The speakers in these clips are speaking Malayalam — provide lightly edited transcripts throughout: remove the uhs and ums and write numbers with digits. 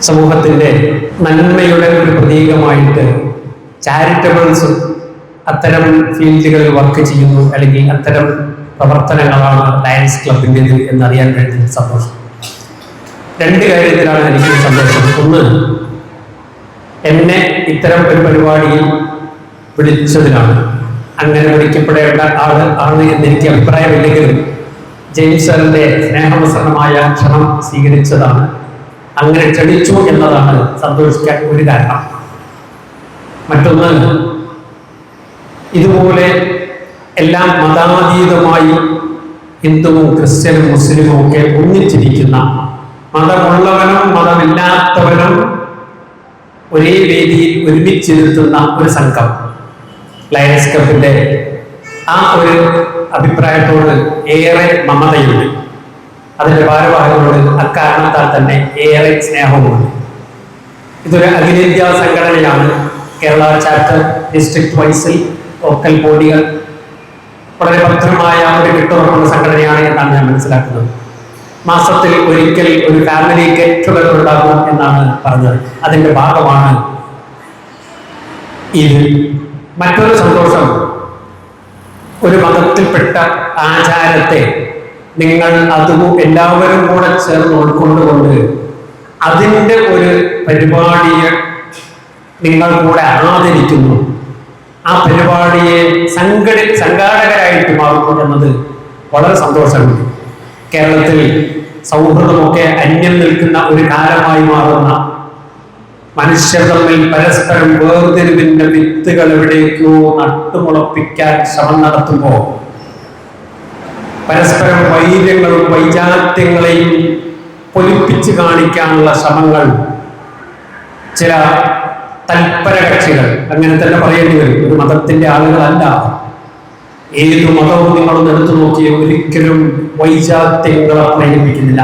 സമൂഹത്തിൻ്റെ നന്മയുടെ ഒരു പ്രതീകമായിട്ട് ചാരിറ്റബിൾസ് അത്തരം ഫീൽഡുകളിൽ വർക്ക് ചെയ്യുന്നു, അല്ലെങ്കിൽ അത്തരം പ്രവർത്തനങ്ങളാണ് ലയൺസ് ക്ലബിൻ്റെത് എന്നറിയാൻ കഴിഞ്ഞ സന്തോഷം. രണ്ട് കാര്യത്തിലാണ് എനിക്ക് സന്തോഷം. ഒന്ന്, എന്നെ ഇത്തരം ഒരു പരിപാടിയിൽ വിളിച്ചതിനാണ്. അങ്ങനെ വിളിക്കപ്പെടേണ്ട ആണ് എന്നെനിക്ക് അഭിപ്രായമില്ലെങ്കിലും ജെയിംസ് സാറിന്റെ സ്നേഹവസരമായ ക്ഷണം സ്വീകരിച്ചതാണ്. അങ്ങനെ ക്ഷണിച്ചു എന്നതാണ് സന്തോഷിക്കാൻ ഒരു കാരണം. മറ്റൊന്ന്, ഇതുപോലെ എല്ലാം മതാതീതമായി ഹിന്ദുവും ക്രിസ്ത്യനും മുസ്ലിമും ഒക്കെ ഒന്നിച്ചിരിക്കുന്ന, മതമുള്ളവനും മതമില്ലാത്തവനും ഒരേ വേദിയിൽ ഒരുമിച്ചിരുത്തുന്ന ഒരു സംഘം, ലയൺസ് ക്ലബിന്റെ ആ ഒരു അഭിപ്രായത്തോട് ഏറെ മമതയുണ്ട്. അതിന്റെ ഭാരവാഹികളോട് അക്കാരണത്താൽ തന്നെ ഏറെ സ്നേഹവുമുണ്ട്. ഇതൊരു അഖിലേന്ത്യാ സംഘടനയാണ്. കേരള ചാപ്റ്റർ ഡിസ്ട്രിക്ട് വൈസിൽ ലോക്കൽ ബോഡികൾ വളരെ ഭദ്രമായ ഒരു കെട്ടുറപ്പുള്ള സംഘടനയാണ് എന്നാണ് ഞാൻ മനസ്സിലാക്കുന്നത്. മാസത്തിൽ ഒരിക്കൽ ഒരു ഫാമിലി ഗെറ്റ് ടുഗദർ ഉണ്ടാകും എന്നാണ് പറഞ്ഞത്. അതിന്റെ ഭാഗമാണ് ഇത്. മറ്റൊരു സന്തോഷം, ഒരു മതത്തിൽപ്പെട്ട ആചാരത്തെ നിങ്ങൾ എല്ലാവരും കൂടെ ചേർന്ന് ഉൾക്കൊണ്ടുകൊണ്ട് അതിൻ്റെ ഒരു പരിപാടിയെ നിങ്ങൾ കൂടെ ആദരിക്കുന്നു. ആ പരിപാടിയെ സംഘാടകരായിട്ട് മാറുന്നു എന്നത് വളരെ സന്തോഷമുണ്ട്. കേരളത്തിൽ സൗഹൃദമൊക്കെ അന്യം നിൽക്കുന്ന ഒരു കാലമായി മാറുന്ന, മനുഷ്യർ തമ്മിൽ പരസ്പരം വേർതിരിവിന്റെ വിത്തുകൾ എവിടേക്കോ നട്ടുമുളപ്പിക്കാൻ ശ്രമം നടത്തുമ്പോൾ പരസ്പരം വൈര്യങ്ങളും വൈജാത്യങ്ങളെയും പൊലിപ്പിച്ച് കാണിക്കാനുള്ള ശ്രമങ്ങൾ ചില തൽപര കക്ഷികൾ, അങ്ങനെ തന്നെ പറയേണ്ടി വരും, ഒരു മതത്തിന്റെ ആളുകളല്ല, ഏത് മതവും നിങ്ങളൊന്ന് എടുത്തു നോക്കിയ ഒരിക്കലും വൈജാത്യങ്ങളെ പ്രേരിപ്പിക്കുന്നില്ല.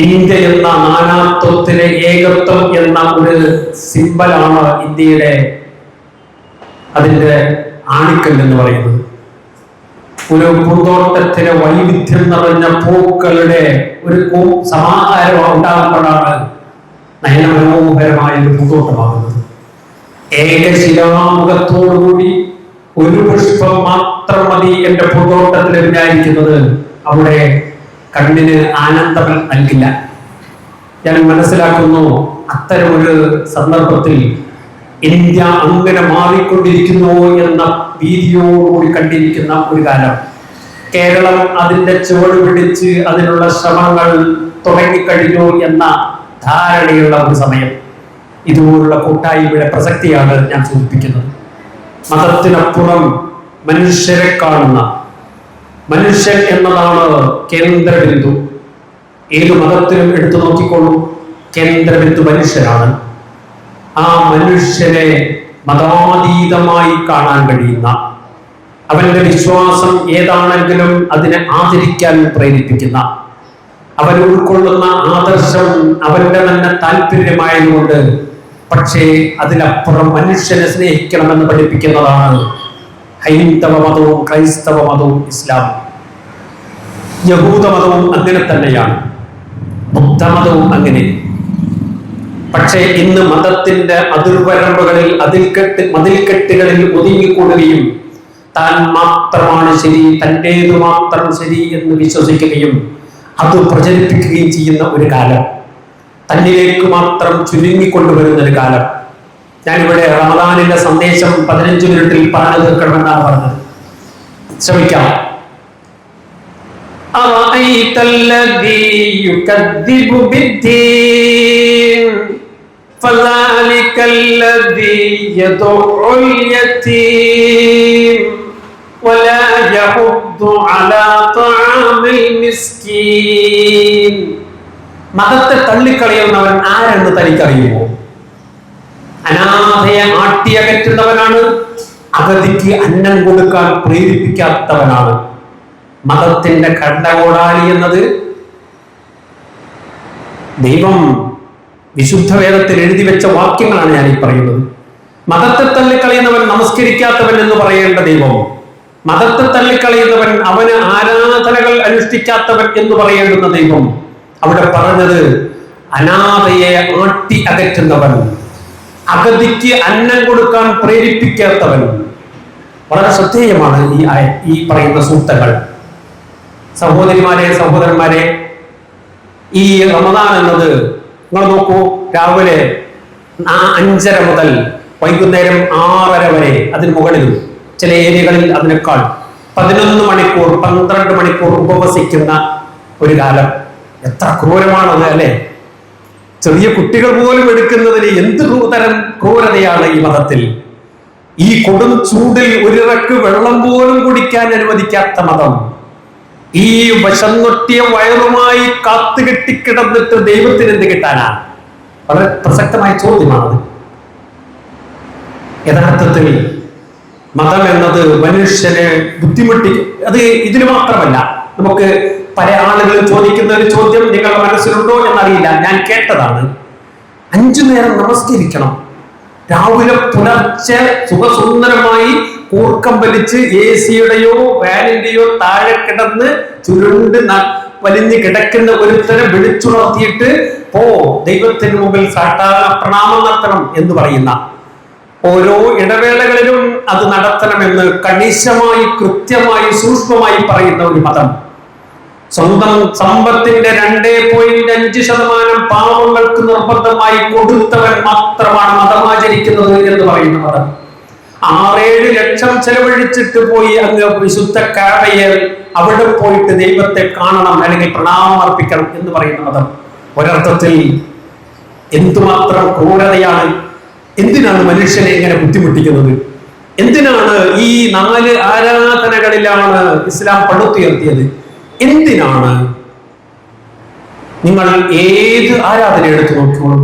ഇന്ത്യ എന്ന നാനാത്വത്തിലെ ഏകത്വം എന്ന ഒരു സിമ്പലാണ് ഇന്ത്യയുടെ അതിൻ്റെ ആണിക്കൽ എന്ന് പറയുന്നത്. ഒരു പൂന്തോട്ടത്തിലെ വൈവിധ്യം നിറഞ്ഞ പൂക്കളുടെ ഒരു സമാഹാരം ഉണ്ടാകുമ്പോഴാണ് നയനമനോഹരമായ ഒരു പൂന്തോട്ടമാകുന്നത്. ഏകശിലാമുഖത്തോടുകൂടി ഒരു പുഷ്പം മാത്രം മതി എന്റെ പൂന്തോട്ടത്തിൽ വിചാരിക്കുന്നത് അവിടെ കണ്ണിന് ആനന്ദം നൽകില്ല. ഞാൻ മനസ്സിലാക്കുന്നു, അത്തരം ഒരു സന്ദർഭത്തിൽ ഇന്ത്യ അങ്ങനെ മാറിക്കൊണ്ടിരിക്കുന്നു എന്ന ഭീതിയോടുകൂടി കണ്ടിരിക്കുന്ന ഒരു കാലം. കേരളം അതിന്റെ ചുവട് പിടിച്ച് അതിനുള്ള ശ്രമങ്ങൾ തുടങ്ങിക്കഴിഞ്ഞു എന്ന ധാരണയുള്ള ഒരു സമയം. ഇതുപോലുള്ള കൂട്ടായ്മയുടെ പ്രസക്തിയാണ് ഞാൻ സൂചിപ്പിക്കുന്നത്. മതത്തിനപ്പുറം മനുഷ്യരെ കാണുന്ന, മനുഷ്യൻ എന്നതാണ് കേന്ദ്രബിന്ദു. ഏത് മതത്തിലും എടുത്തു നോക്കിക്കോളൂ, കേന്ദ്രബിന്ദു മനുഷ്യനാണ്. ആ മനുഷ്യനെ മതാതീതമായി കാണാൻ കഴിയുന്ന, അവന്റെ വിശ്വാസം ഏതാണെങ്കിലും അതിനെ ആദരിക്കാൻ പ്രേരിപ്പിക്കുന്ന, അവൻ ഉൾക്കൊള്ളുന്ന ആദർശം അവന്റെ തന്നെ താല്പര്യമായതുകൊണ്ട് പക്ഷേ അതിലപ്പുറം മനുഷ്യനെ സ്നേഹിക്കണമെന്ന് പഠിപ്പിക്കുന്നതാണ് ഹൈന്ദവ മതവും ക്രൈസ്തവ മതവും ഇസ്ലാമും. യഹൂദ മതവും അങ്ങനെ തന്നെയാണ്, ബുദ്ധമതവും അങ്ങനെ. പക്ഷേ ഇന്ന് മതത്തിന്റെ അതിർവരമ്പുകളിൽ മതിൽക്കെട്ടുകളിൽ ഒതുങ്ങിക്കൂടുകയും താൻ മാത്രമാണ് ശരി, തൻ്റേതു മാത്രം ശരി എന്ന് വിശ്വസിക്കുകയും അത് പ്രചരിപ്പിക്കുകയും ചെയ്യുന്ന ഒരു കാലം, തന്നിലേക്ക് മാത്രം ചുരുങ്ങിക്കൊണ്ടുവരുന്ന ഒരു കാലം. ഞാനിവിടെ റമദാനിന്റെ സന്ദേശം 15 മിനിറ്റിൽ പറഞ്ഞു തീർക്കണമെന്നാണ് പറഞ്ഞത്. ശ്രമിക്കാം. മതത്തെ തള്ളിക്കളയുന്നവൻ ആരെന്ന് തനിക്കറിയുമോ? അനാഥയെ ആട്ടിയകറ്റുന്നവനാണ്, അഗതിക്ക് അന്നം കൊടുക്കാൻ പ്രേരിപ്പിക്കാത്തവനാണ്. മതത്തിന്റെ ഖണ്ഡകോടാലി എന്നത് ദൈവം വിശുദ്ധ വേദത്തിൽ എഴുതി വെച്ച വാക്യങ്ങളാണ് ഞാൻ ഈ പറയുന്നത്. മതത്തെ തള്ളിക്കളയുന്നവൻ നമസ്കരിക്കാത്തവൻ എന്ന് പറയേണ്ട ദൈവം, മതത്തെ തള്ളിക്കളയുന്നവൻ അവന് ആരാധനകൾ അനുഷ്ഠിക്കാത്തവൻ എന്ന് പറയേണ്ടുന്ന ദൈവം അവിടെ പറഞ്ഞത് അനാഥയെ ആട്ടി അകറ്റുന്നവൻ, അഗതിക്ക് അന്നം കൊടുക്കാൻ പ്രേരിപ്പിക്കാത്തവൻ. വളരെ ശ്രദ്ധേയമാണ് ഈ പറയുന്ന സൂക്തങ്ങൾ. സഹോദരിമാരെ, സഹോദരന്മാരെ, ഈ റമദാൻ എന്നത് നിങ്ങൾ നോക്കൂ, രാവിലെ 5:30 മുതൽ വൈകുന്നേരം 6:30 വരെ, അതിന് മുകളിലും ചില ഏരിയകളിൽ അതിനേക്കാൾ 11 മണിക്കൂർ 12 മണിക്കൂർ ഉപവസിക്കുന്ന ഒരു കാലം. എത്ര ക്രൂരമാണത് അല്ലെ? ചെറിയ കുട്ടികൾ പോലും എടുക്കുന്നതിന് എന്ത് തരം ക്രൂരതയാണ് ഈ മതത്തിൽ. ഈ കൊടും ചൂടിൽ ഒരിറക്ക് വെള്ളം പോലും കുടിക്കാൻ അനുവദിക്കാത്ത മതം. ഈ വശന്നൊട്ടിയ വയറുമായി കാത്തുകെട്ടിക്കിടന്നിട്ട് ദൈവത്തിന് എന്ത് കിട്ടാനാണ്? വളരെ പ്രസക്തമായ ചോദ്യമാണത്. യഥാർത്ഥത്തിൽ മതം എന്നത് മനുഷ്യനെ ബുദ്ധിമുട്ടി. അത് ഇതിന് മാത്രമല്ല, നമുക്ക് പല ആളുകൾ ചോദിക്കുന്ന ഒരു ചോദ്യം നിങ്ങളുടെ മനസ്സിലുണ്ടോ എന്നറിയില്ല, ഞാൻ കേട്ടതാണ്. 5 നേരം നമസ്കരിക്കണം, രാവിലെ പുലർച്ചെ സുഖസുന്ദരമായി കൂർക്കം വലിച്ച് AC-യുടെയോ വാനിന്റെയോ താഴെ കിടന്ന് ചുരുണ്ട് വലിഞ്ഞ് കിടക്കുന്ന ഒരുത്തരെ വിളിച്ചുണർത്തിയിട്ട് ദൈവത്തിന് മുമ്പിൽ സാഷ്ടാംഗ പ്രണാമം നടത്തണം എന്ന് പറയുന്ന, ഓരോ ഇടവേളകളിലും അത് നടത്തണമെന്ന് കണിശമായി, കൃത്യമായി, സൂക്ഷ്മമായി പറയുന്ന ഒരു മതം. സ്വന്തം സമ്പത്തിന്റെ 2.5% പാവങ്ങൾക്ക് നിർബന്ധമായി കൊടുത്തവൻ മാത്രമാണ് മതമാചരിക്കുന്നത് എന്ന് പറയുന്ന മതം. 6-7 ലക്ഷം ചെലവഴിച്ചിട്ട് പോയി അങ്ങ് വിശുദ്ധ കഅബയിൽ അവിടെ പോയിട്ട് ദൈവത്തെ കാണണം അല്ലെങ്കിൽ പ്രണാമം അർപ്പിക്കണം എന്ന് പറയുന്ന മതം. ഒരർത്ഥത്തിൽ എന്തുമാത്രം ക്രൂരതയാണ്! എന്തിനാണ് മനുഷ്യനെ ഇങ്ങനെ ബുദ്ധിമുട്ടിക്കുന്നത്? എന്തിനാണ് ഈ 4 ആരാധനകളിലാണ് ഇസ്ലാം പടുത്തുയർത്തിയത്? എന്തിനാണ്? നിങ്ങൾ ഏത് ആരാധന എടുത്തു നോക്കിക്കോളും,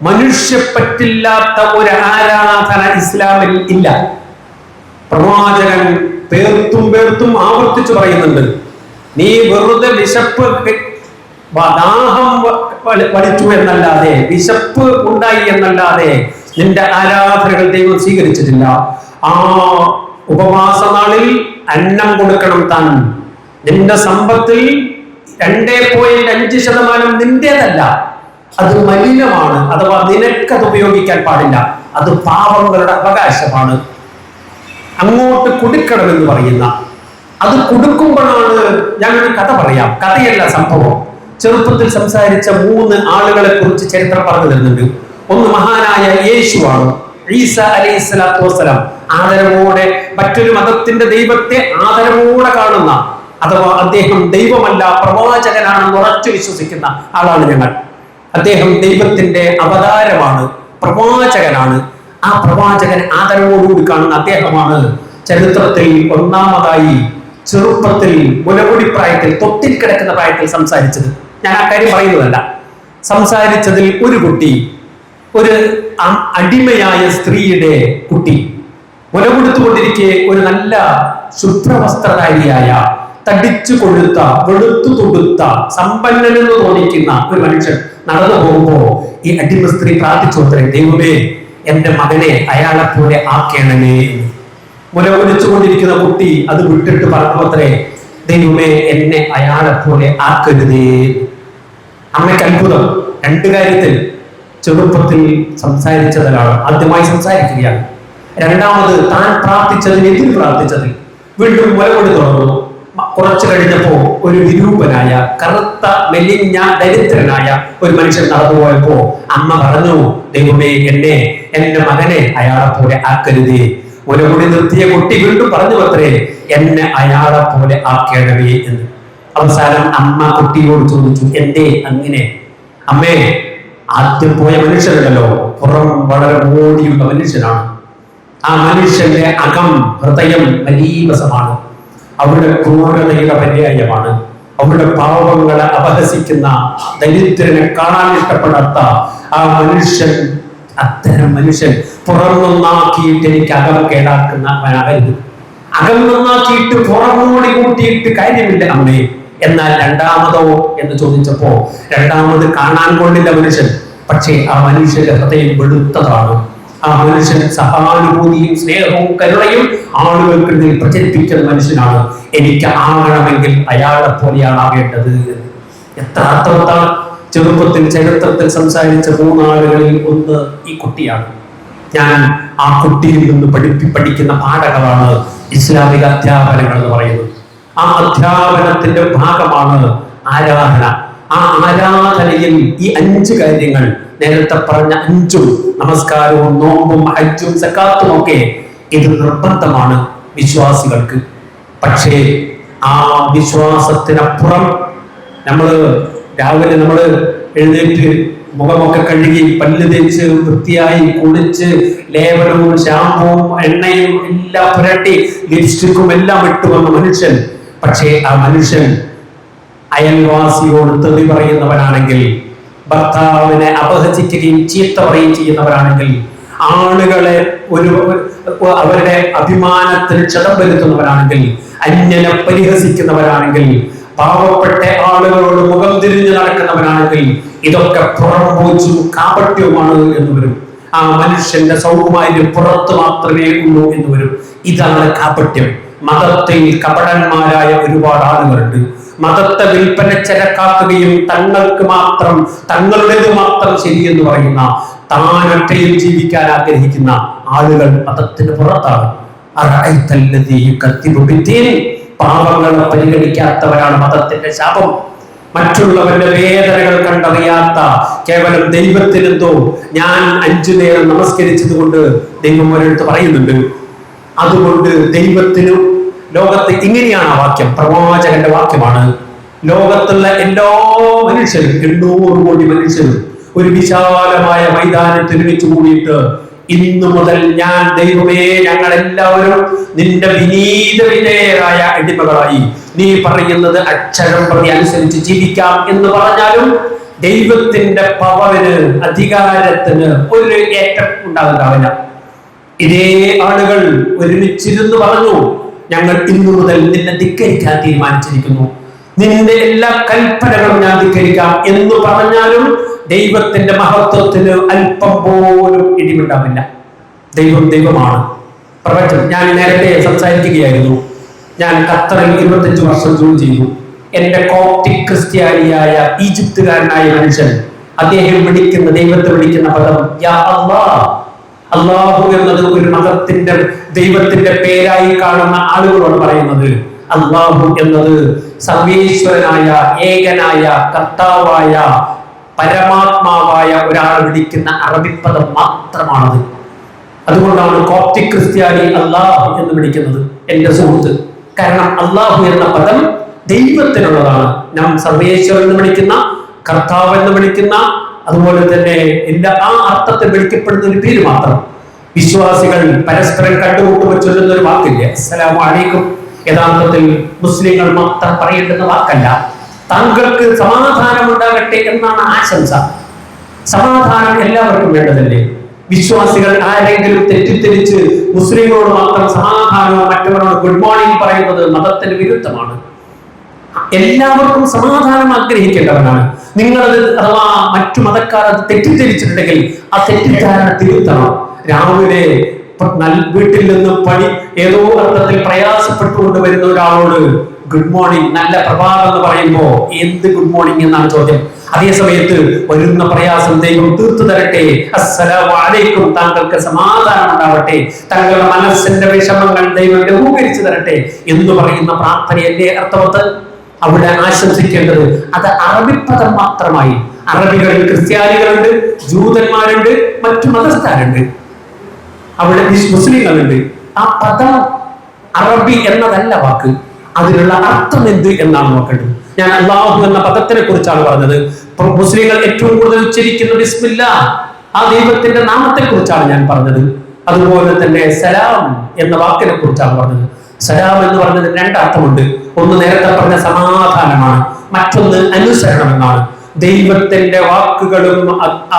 മനുഷ്യപ്പറ്റില്ലാത്ത ഒരു ആരാധന ഇസ്ലാമിൽ ഇല്ല. പ്രവാചകൻ പേർത്തും ആവർത്തിച്ചു പറയുന്നുണ്ട്, നീ വെറുതെ വിശപ്പ് ദാഹം വലിച്ചു എന്നല്ലാതെ, വിശപ്പ് ഉണ്ടായി എന്നല്ലാതെ നിന്റെ ആരാധനകൾ ദൈവം സ്വീകരിച്ചിട്ടില്ല. ആ ഉപവാസ നാളിൽ അന്നം കൊടുക്കണം താൻ. നിന്റെ സമ്പത്തിൽ 2.5% നിന്റേതല്ല, അത് മലിനമാണ്, അഥവാ നിനക്കത് ഉപയോഗിക്കാൻ പാടില്ല, അത് പാവങ്ങളുടെ അവകാശമാണ്. അങ്ങോട്ട് കൊടുക്കണമെന്ന് പറയുന്ന, അത് കൊടുക്കുമ്പോഴാണ്. ഞാനൊരു കഥ പറയാം, കഥയല്ല സംഭവം. ചെറുപ്പത്തിൽ സംസാരിച്ച 3 ആളുകളെ കുറിച്ച് ചരിത്രം പറഞ്ഞു തരുന്നുണ്ട്. ഒന്ന് മഹാനായ യേശുവാണ്, ഈസ അലൈഹിസ്സലാത്തു വസ്സലാം. ആദരവോടെ മറ്റൊരു മതത്തിന്റെ ദൈവത്തെ ആദരവോടെ കാണുന്ന, അഥവാ അദ്ദേഹം ദൈവമല്ല പ്രവാചകനാണെന്ന് ഉറച്ചു വിശ്വസിക്കുന്ന ആളാണ് ഞങ്ങൾ. അദ്ദേഹം ദൈവത്തിന്റെ അവതാരമാണ്, പ്രവാചകനാണ്. ആ പ്രവാചകൻ ആദരവോടുകൂടി കാണുന്ന അദ്ദേഹമാണ് ചരിത്രത്തിൽ ഒന്നാമതായി ചെറുപ്പത്തിൽ മുലകുടി പ്രായത്തിൽ തൊട്ടിൽ കിടക്കുന്ന പ്രായത്തിൽ സംസാരിച്ചത്. ഞാൻ ആ കാര്യം പറയുന്നതല്ല. സംസാരിച്ചതിൽ ഒരു കുട്ടി, ഒരു അടിമയായ സ്ത്രീയുടെ കുട്ടി, മുല കൊടുത്തുകൊണ്ടിരിക്കെ ഒരു നല്ല ശുഭ്രവസ്ത്രധാരിയായ, തടിച്ചു കൊഴുത്ത, വെളുത്തു തൊടുത്ത, സമ്പന്നനെന്ന് തോന്നിക്കുന്ന ഒരു മനുഷ്യൻ നടന്നു പോകുമ്പോ ഈ അടിമ സ്ത്രീ പ്രാർത്ഥിച്ചോത്രേ, ദൈവമേ എന്റെ മകനെ അയാളെ പോലെ ആക്കേണമേ. മുല ഒലിച്ചുകൊണ്ടിരിക്കുന്ന കുട്ടി അത് വിട്ടിട്ട് പറഞ്ഞോത്രേ, ദൈവമേ എന്നെ അയാളെ പോലെ ആക്കരുതേ. അമ്മയ്ക്ക് അത്ഭുതം. 2 കാര്യത്തിൽ ചെറുപ്പത്തിൽ സംസാരിച്ചതിലാണ്, ആദ്യമായി സംസാരിക്കുകയാണ്. രണ്ടാമത് താൻ പ്രാർത്ഥിച്ചതിന് എതിർ പ്രാർത്ഥിച്ചതിൽ വീണ്ടും മുല കൊണ്ടു തുറന്നു. കുറച്ചു കഴിഞ്ഞപ്പോ ഒരു വിരൂപനായ, കറുത്ത, മെലിഞ്ഞ, ദരിദ്രനായ ഒരു മനുഷ്യൻ നടന്നു പോയപ്പോ അമ്മ പറഞ്ഞു, ദൈവമേ എന്റെ മകനെ അയാളെ പോലെ ആക്കരുതേ. മുലകുടി നിർത്തിയ കുട്ടി വീണ്ടും പറഞ്ഞു അത്രേ, എന്നെ അയാളെ പോലെ ആക്കേണമേ എന്ന്. അവസാനം അമ്മ കുട്ടിയോട് ചോദിച്ചു, എന്തേ അങ്ങനെ? അമ്മേ, ആദ്യം പോയ മനുഷ്യരല്ലോ, പുറം വളരെ മോടിയുള്ള മനുഷ്യനാണ്. ആ മനുഷ്യന്റെ അകം, ഹൃദയം മലീവസമാണ്. അവരുടെ ക്രൂരതയുടെ പര്യായമാണ്. അവരുടെ പാവങ്ങളെ അപഹസിക്കുന്ന, ദരിദ്രനെ കാണാൻ ഇഷ്ടപ്പെടാത്ത ആ മനുഷ്യൻ, അത്തരം മനുഷ്യൻ പുറം നന്നാക്കിയിട്ട് എനിക്ക് അകം കേടാക്കുന്നവനാകരുത്. അകം നന്നാക്കിയിട്ട് പുറമോടി കൂട്ടിയിട്ട് കാര്യമില്ല അമ്മേ. എന്നാൽ രണ്ടാമതോ എന്ന് ചോദിച്ചപ്പോ രണ്ടാമത് കാണാൻ കൊള്ളില്ല മനുഷ്യൻ. പക്ഷേ ആ മനുഷ്യന്റെ ഹൃദയം വെളുത്തതാണ്. ആ മനുഷ്യൻ സഹാനുഭൂതിയും സ്നേഹവും കരുണയും ആളുകൾക്കിടയിൽ പ്രചരിപ്പിക്കുന്ന മനുഷ്യനാണ്. എനിക്ക് ആകണമെങ്കിൽ അയാളെ പോലെയാണ് ആകേണ്ടത്. എത്ര അർത്ഥവത്താണ്! ചെറുപ്പത്തിൽ ചരിത്രത്തിൽ സംസാരിച്ച 3 ആളുകളിൽ ഒന്ന് ഈ കുട്ടിയാണ്. ഞാൻ ആ കുട്ടിയിൽ നിന്ന് പഠിക്കുന്ന പാഠങ്ങളാണ് ഇസ്ലാമിക അധ്യാപനങ്ങൾ എന്ന് പറയുന്നത്. ആ അധ്യാപനത്തിന്റെ ഭാഗമാണ് ആരാധന. ആ ആരാധനയിൽ ഈ 5 കാര്യങ്ങൾ, നേരത്തെ പറഞ്ഞ 5ഉം, നമസ്കാരവും നോമ്പും ഹജ്ജും സക്കാത്തും ഒക്കെ, ഇത് നിർബന്ധമാണ് വിശ്വാസികൾക്ക്. പക്ഷേ ആ വിശ്വാസത്തിനപ്പുറം രാവിലെ എഴുന്നേറ്റ് മുഖമൊക്കെ കഴുകി പല്ല് തേച്ച് വൃത്തിയായി കുളിച്ച് ലേപനവും ഷാമ്പുവും എണ്ണയും എല്ലാം പുരട്ടി ലിപ്സ്റ്റിക്കും എല്ലാം ഇട്ടു വന്ന മനുഷ്യൻ, പക്ഷേ ആ മനുഷ്യൻ അയൽവാസിയോട് തെറി പറയുന്നവനാണെങ്കിൽ, ഭർത്താവിനെ അപഹസിക്കുകയും ചീത്ത പറയുകയും ചെയ്യുന്നവരാണെങ്കിൽ, ആളുകളെ അവരുടെ അഭിമാനത്തിന് ക്ഷതം വരുത്തുന്നവരാണെങ്കിൽ, അന്യനെ പരിഹസിക്കുന്നവരാണെങ്കിൽ, പാവപ്പെട്ട ആളുകളോട് മുഖം തിരിഞ്ഞു നടക്കുന്നവനാണെങ്കിൽ, ഇതൊക്കെ പുറംപോച്ചും കാപട്യവുമാണ് എന്ന് വരും. ആ മനുഷ്യന്റെ സൗകുമാര്യം പുറത്ത് മാത്രമേ ഉള്ളൂ എന്ന് വരും. ഇതാണ് കാപട്യം. മതത്തിൽ കപടന്മാരായ ഒരുപാട് ആളുകളുണ്ട്. മതത്തെ വിൽപ്പന ചരക്കാക്കുകയും തങ്ങളുടേത് മാത്രം ശരിയെന്ന് പറയുന്ന, താനൊറ്റയിൽ ജീവിക്കാൻ ആഗ്രഹിക്കുന്ന ആളുകൾ മതത്തിന് പുറത്താണ്. പാപങ്ങളെ പരിഗണിക്കാത്തവരാണ് മതത്തിന്റെ ശാപം. മറ്റുള്ളവരുടെ വേദനകൾ കണ്ടറിയാത്ത, കേവലം ദൈവത്തിനെന്തോ ഞാൻ 5 നേരം നമസ്കരിച്ചത് കൊണ്ട് ദൈവം ഒരിടത്ത് പറയുന്നുണ്ട്, അതുകൊണ്ട് ദൈവത്തിനും ലോകത്ത് ഇങ്ങനെയാണ് ആ വാക്യം, പ്രവാചകന്റെ വാക്യമാണ്. ലോകത്തുള്ള എല്ലാ മനുഷ്യരും, 800 കോടി മനുഷ്യരും ഒരു വിശാലമായ മൈതാനത്തിൽ വെച്ച് കൂടിയിട്ട്, ഇന്നു മുതൽ ഞാൻ ദൈവമേ, ഞങ്ങളെല്ലാവരും നിന്റെ വിനീതരായ അടിമകളായി, നീ പറയുന്നത് അക്ഷരം പ്രതി അനുസരിച്ച് ജീവിക്കാം എന്ന് പറഞ്ഞാലും ദൈവത്തിന്റെ പവറിന്, അധികാരത്തിന് ഒരു ഏറ്റം ഉണ്ടാകുന്നില്ല. ഇതേ ആളുകൾ ഒരുമിച്ചിരുന്ന് പറഞ്ഞു, ഞങ്ങൾ ഇന്നു മുതൽ നിന്നെ ധിക്കരിക്കാൻ തീരുമാനിച്ചിരിക്കുന്നു, നിന്റെ എല്ലാ കൽപ്പനകളും ഞാൻ ധിക്കരിക്കാം എന്ന് പറഞ്ഞാലും ദൈവത്തിന്റെ മഹത്വത്തിന് അല്പം പോലും ഇടിവുണ്ടാവില്ല. ദൈവം ദൈവമാണ്. പ്രപഞ്ചം. ഞാൻ നേരത്തെ സംസാരിക്കുകയായിരുന്നു. ഞാൻ ഖത്തറിൽ 25 വർഷം ജോലി ചെയ്തു. എന്റെ കോപ്റ്റിക് ക്രിസ്ത്യാനിയായ ഈജിപ്തുകാരനായ മനുഷ്യൻ, അദ്ദേഹം ദൈവത്തെ വിളിക്കുന്ന പദം യാ അല്ലാഹ്. അല്ലാഹു എന്നത് ഒരു മതത്തിന്റെ, ദൈവത്തിന്റെ പേരായി കാണുന്ന ആളുകളോട് പറയുന്നത്. അല്ലാഹു എന്നത് സർവേശ്വരനായ, ഏകനായ, കർത്താവായ, പരമാത്മാവായ ഒരാൾ വിളിക്കുന്ന അറബിപ്പദം മാത്രമാണത്. അതുകൊണ്ടാണ് കോപ്റ്റിക് ക്രിസ്ത്യാനി അല്ലാഹ് എന്ന് വിളിക്കുന്നത്, എന്റെ സുഹൃത്ത്. കാരണം അല്ലാഹു എന്ന പദം ദൈവത്തിനുള്ളതാണ്. നാം സർവേശ്വരൻ എന്ന് വിളിക്കുന്ന, കർത്താവ് എന്ന് വിളിക്കുന്ന, അതുപോലെ തന്നെ ആ അർത്ഥത്തിൽ വിളിക്കപ്പെടുന്ന ഒരു പേര് മാത്രം. വിശ്വാസികൾ പരസ്പരം കണ്ടുമുട്ടുമ്പോൾ ചൊല്ലുന്ന ഒരു വാക്കില്ലേ, അസ്സലാമു അലൈക്കും, യഥാർത്ഥത്തിൽ മുസ്ലിങ്ങൾ മാത്രം പറയേണ്ടുന്ന വാക്കല്ല. താങ്കൾക്ക് സമാധാനം ഉണ്ടാകട്ടെ എന്നാണ് ആശംസ. സമാധാനം എല്ലാവർക്കും വേണ്ടതല്ലേ? വിശ്വാസികൾ ആരെങ്കിലും തെറ്റിദ്ധരിച്ച് മുസ്ലിങ്ങളോട് മാത്രം സമാധാനവും മറ്റവരോട് ഗുഡ് മോർണിംഗ് പറയുന്നത് മതത്തിന് വിരുദ്ധമാണ്. എല്ലാവർക്കും സമാധാനം ആഗ്രഹിക്കേണ്ടവരാണ്. നിങ്ങളത് അഥവാ മറ്റു മതക്കാർ അത് തെറ്റിദ്ധരിച്ചിട്ടുണ്ടെങ്കിൽ ആ തെറ്റിദ്ധാരണ തിരുത്തണം. രാവിലെ വീട്ടിൽ നിന്ന് ഏതോ അർത്ഥത്തിൽ പ്രയാസപ്പെട്ടുകൊണ്ട് വരുന്ന ഒരാളോട് ഗുഡ് മോർണിംഗ്, നല്ല പ്രഭാതം എന്ന് പറയുമ്പോ എന്ത് ഗുഡ് മോർണിംഗ് എന്നാണ് ചോദ്യം. അതേ സമയത്ത് വരുന്ന പ്രയാസം ദൈവം തീർത്തു തരട്ടെ, അസ്സലാമു അലൈക്കും, താങ്കൾക്ക് സമാധാനം ഉണ്ടാവട്ടെ, താങ്കളുടെ മനസ്സിന്റെ വിഷമങ്ങൾ ദൈവം ലഘൂകരിച്ചു തരട്ടെ എന്ന് പറയുന്ന പ്രാർത്ഥനയല്ലേ അർത്ഥവത്ത്? അവിടെ ആശംസിക്കേണ്ടത് അത് അറബിപ്പദം മാത്രമായി. അറബികളിൽ ക്രിസ്ത്യാനികളുണ്ട്, ജൂതന്മാരുണ്ട്, മറ്റു മതസ്ഥരുണ്ട്, അവിടെ മുസ്ലിങ്ങളുണ്ട്. ആ പദം അറബി എന്നതല്ല വാക്ക്, അതിനുള്ള അർത്ഥം എന്ത് എന്നാണ് നോക്കേണ്ടത്. ഞാൻ അല്ലാഹു എന്ന പദത്തിനെ കുറിച്ചാണ് പറഞ്ഞത്. മുസ്ലിങ്ങൾ ഏറ്റവും കൂടുതൽ ഉച്ചരിക്കുന്ന ബിസ്മില്ലാഹ്, ആ ദൈവത്തിന്റെ നാമത്തെ കുറിച്ചാണ് ഞാൻ പറഞ്ഞത്. അതുപോലെ തന്നെ സലാം എന്ന വാക്കിനെ കുറിച്ചാണ് പറഞ്ഞത്. സലാം എന്ന് പറഞ്ഞത് 2 അർത്ഥമുണ്ട്. ഒന്ന് നേരത്തെ പറഞ്ഞ സമാധാനമാണ്, മറ്റൊന്ന് അനുസരണം എന്നാണ്. ദൈവത്തിന്റെ വാക്കുകളും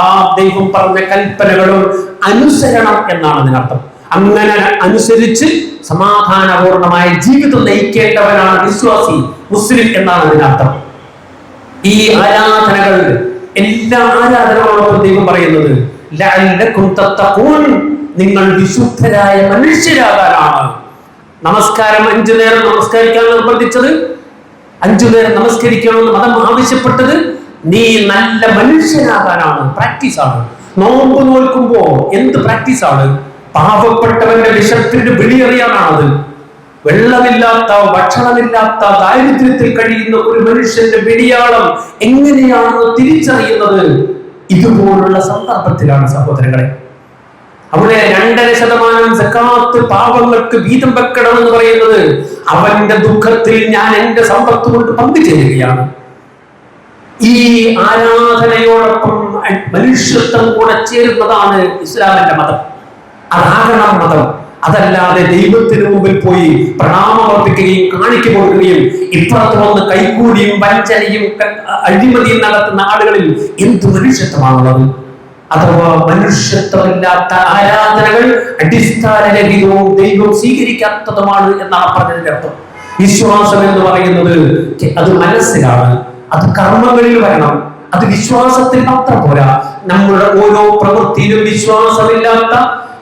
ആ ദൈവം പറഞ്ഞ കൽപ്പനകളും അനുസരണം എന്നാണ് അതിനർത്ഥം. അങ്ങനെ അനുസരിച്ച് സമാധാനപൂർണമായ ജീവിതം നയിക്കേണ്ടവനാണ് വിശ്വാസി, മുസ്ലിം എന്നാണ് അതിനർത്ഥം. ഈ ആരാധനകൾ, എല്ലാ ആരാധനകളോടൊപ്പം ദൈവം പറയുന്നത് ലഅല്ലകും തത്തഖൂൻ, നിങ്ങൾ വിശുദ്ധരായ മനുഷ്യരാകാനാണ്. നമസ്കാരം 5 നേരം നമസ്കരിക്കാൻ നിർബന്ധിച്ചത്, 5 നേരം നമസ്കരിക്കണമെന്ന് മതം ആവശ്യപ്പെട്ടത് നീ നല്ല മനുഷ്യനാകാനാണ്, പ്രാക്ടീസാണ്. നോമ്പ് നോൽക്കുമ്പോ എന്ത് പ്രാക്ടീസാണ്? പാവപ്പെട്ടവന്റെ വിശപ്പിന് വിളിയറിയാനാണത്. വെള്ളമില്ലാത്ത, ഭക്ഷണമില്ലാത്ത, ദാരിദ്ര്യത്തിൽ കഴിയുന്ന ഒരു മനുഷ്യന്റെ വെടിയാളം എങ്ങനെയാണെന്ന് തിരിച്ചറിയുന്നത് ഇതുപോലുള്ള സന്ദർഭത്തിലാണ് സഹോദരങ്ങളെ. അവിടെ 2.5% സക്കാത്ത് പാവങ്ങൾക്ക് വീതം വെക്കണം എന്ന് പറയുന്നത് അവന്റെ ദുഃഖത്തിൽ ഞാൻ എന്റെ സമ്പത്ത് കൊണ്ട് പങ്കുചേരുകയാണ്. ഈ ആരാധനയോടൊപ്പം മനുഷ്യത്വം കൂടെ ചേരുന്നതാണ് ഇസ്ലാമിന്റെ മതം. അതാകണം മതം. അതല്ലാതെ ദൈവത്തിന് മുമ്പിൽ പോയി പ്രണാമമർപ്പിക്കുകയും കാണിക്കു കൊടുക്കുകയും ഇപ്പുറത്ത് വന്ന് കൈക്കൂലിയും വഞ്ചനയും അഴിമതിയും നടത്തുന്ന ആളുകളിൽ എന്ത് മനുഷ്യത്വമാണുള്ളത്? അഥവാ മനുഷ്യത്വമില്ലാത്ത ആരാധനകൾ അടിസ്ഥാനരഹിതവും ദൈവം സ്വീകരിക്കാത്തതുമാണ് എന്നാണ് പറഞ്ഞതിന്റെ അർത്ഥം. വിശ്വാസം എന്ന് പറയുന്നത് അത് മനസ്സിലാണ്, അത് കർമ്മങ്ങളിൽ വരണം. അത് വിശ്വാസത്തിൽ മാത്രം പോരാ. നമ്മുടെ ഓരോ പ്രവൃത്തിയിലും വിശ്വാസമില്ലാത്ത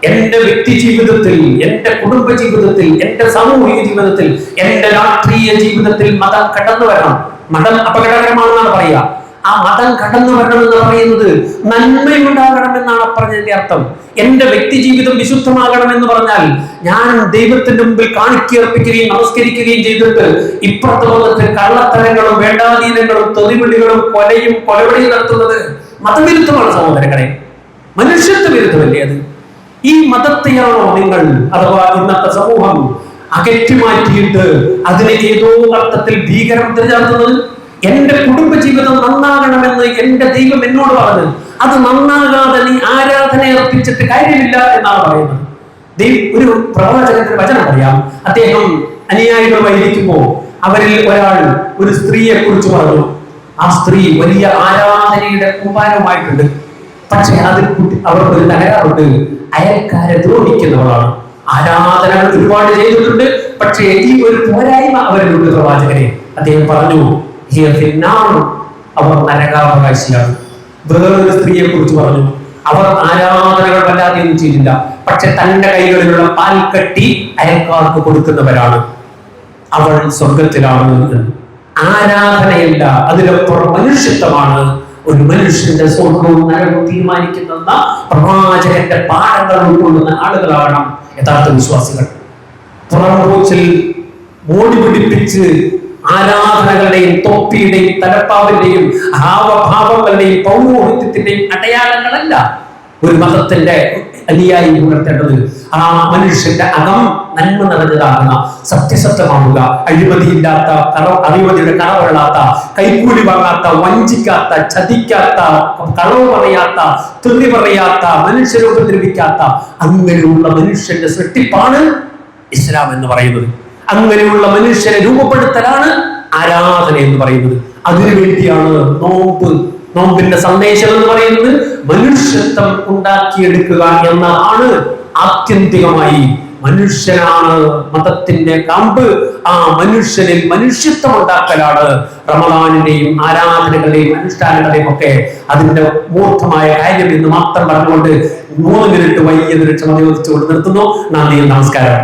എന്റെ വ്യക്തി ജീവിതത്തിൽ, എന്റെ കുടുംബ ജീവിതത്തിൽ, എന്റെ സാമൂഹിക ജീവിതത്തിൽ, എന്റെ രാഷ്ട്രീയ ജീവിതത്തിൽ മതം കടന്നു വരണം. മതം അപകടകരമാണെന്നാണ് പറയുക. ആ മതം കടന്നു വരണം എന്ന് പറയുന്നത് നന്മയുണ്ടാകണം എന്നാണ് പറഞ്ഞതിന്റെ അർത്ഥം. എന്റെ വ്യക്തി ജീവിതം വിശുദ്ധമാകണം എന്ന് പറഞ്ഞാൽ ഞാൻ ദൈവത്തിന്റെ മുമ്പിൽ കാണിക്കർപ്പിക്കുകയും നമസ്കരിക്കുകയും ചെയ്തിട്ട് ഇപ്പുറത്ത് വന്നിട്ട് കള്ളത്തരങ്ങളും വേണ്ടാധീനങ്ങളും തെറിവിളികളും കൊലയും കൊലവിളിയും നടത്തുന്നത് മതവിരുദ്ധമാണ് സഹോദരങ്ങളെ. മനുഷ്യത്വ വിരുദ്ധമല്ലേ അത്? ഈ മതത്തെയാണോ നിങ്ങൾ, അഥവാ ഇന്നത്തെ സമൂഹം അകറ്റി മാറ്റിയിട്ട് അതിനെ ഏതോ അർത്ഥത്തിൽ ഭീകരമുദ്ര ചാർത്തുന്നത്? എന്റെ കുടുംബ ജീവിതം നന്നാകണമെന്ന് എന്റെ ദൈവം എന്നോട് പറഞ്ഞത്, അത് നന്നാകാതെ നീ ആരാധന അർപ്പിച്ചിട്ട് കാര്യമില്ല എന്നാണ് പറയുന്നത്. ഒരു പ്രവാചകന്റെ വചനം പറയാം. അദ്ദേഹം അനുയായികളുമായി ഇരിക്കുമ്പോൾ അവരിൽ ഒരാൾ ഒരു സ്ത്രീയെ കുറിച്ച് പറഞ്ഞു. ആ സ്ത്രീ വലിയ ആരാധനയുടെ കുമ്പാരമായിട്ടുണ്ട്. പക്ഷെ അതിൽ അവർക്ക് ഒരു തകരാറുണ്ട്. അയൽക്കാരെ ദ്രോഹിക്കുന്നവളാണ്. ആരാധനകൾ ഒരുപാട് ചെയ്തിട്ടുണ്ട്, പക്ഷേ ഈ ഒരു പോരായ്മ അവരിലുണ്ട് പ്രവാചകനെ. അദ്ദേഹം പറഞ്ഞു, അവർ നരകാവകാശിയാണ്. വേറൊരു സ്ത്രീയെ കുറിച്ച് പറഞ്ഞു, അവർ ആരാധനകൾ വല്ലാതെയൊന്നും ചെയ്തില്ല, പക്ഷെ തന്റെ കൈകളിലുള്ള പാൽക്കട്ടി അയൽക്കാർക്ക് കൊടുക്കുന്നവരാണ്, അവൾ സ്വർഗത്തിലാണ്. ആരാധനയല്ല, അതിലപ്പുറം മനുഷ്യത്വമാണ്. ഒരു മനുഷ്യന്റെ സ്വർഗവും നരകവും തീരുമാനിക്കുന്ന പ്രവാചകന്റെ പാഠങ്ങൾ ഉൾക്കൊള്ളുന്ന ആളുകളാണ് യഥാർത്ഥ വിശ്വാസികൾ. പുറംപോച്ചിൽ മോടി പിടിപ്പിച്ച് ആരാധനകളുടെയും തൊപ്പിയുടെയും തലപ്പാവിന്റെയും ഹാവഭാവങ്ങളുടെയും പൗരോഹിത്യത്തിന്റെയും അടയാളങ്ങളല്ല ഒരു മതത്തിന്റെ അനുയായി ഉണർത്തേണ്ടത്. ആ മനുഷ്യന്റെ അകം നന്മ നിറഞ്ഞതാകുക, സത്യസത്യമാവുക, അഴിമതിയില്ലാത്ത, അഴിമതിയുടെ കറവള്ളാത്ത, കൈക്കൂലി വാങ്ങാത്ത, വഞ്ചിക്കാത്ത, ചതിക്കാത്ത, കളവ് പറയാത്ത, തെറി പറയാത്ത, മനുഷ്യരെ ഉപദ്രവിക്കാത്ത അങ്ങനെയുള്ള മനുഷ്യന്റെ സൃഷ്ടിപ്പാണ് ഇസ്ലാം എന്ന് പറയുന്നത്. അങ്ങനെയുള്ള മനുഷ്യരെ രൂപപ്പെടുത്തലാണ് ആരാധന എന്ന് പറയുന്നത്. അതിനുവേണ്ടിയാണ് നോമ്പിന്റെ സന്ദേശം എന്ന് പറയുന്നത് മനുഷ്യത്വം ഉണ്ടാക്കിയെടുക്കുക എന്നതാണ്. ആത്യന്തികമായി മനുഷ്യനാണ് മതത്തിന്റെ കാമ്പ്. ആ മനുഷ്യനിൽ മനുഷ്യത്വം ഉണ്ടാക്കലാണ് റമദാനിന്റെയും ആരാധനകളുടെയും അനുഷ്ഠാനങ്ങളുടെയും ഒക്കെ അതിന്റെ മൂർത്തമായ കാര്യം എന്ന് മാത്രം പറഞ്ഞുകൊണ്ട് 3 മിനിറ്റ് വൈകിയതിന് ക്ഷമ ചോദിച്ചുകൊണ്ട് നിർത്തുന്നു. നന്ദി, നമസ്കാരം.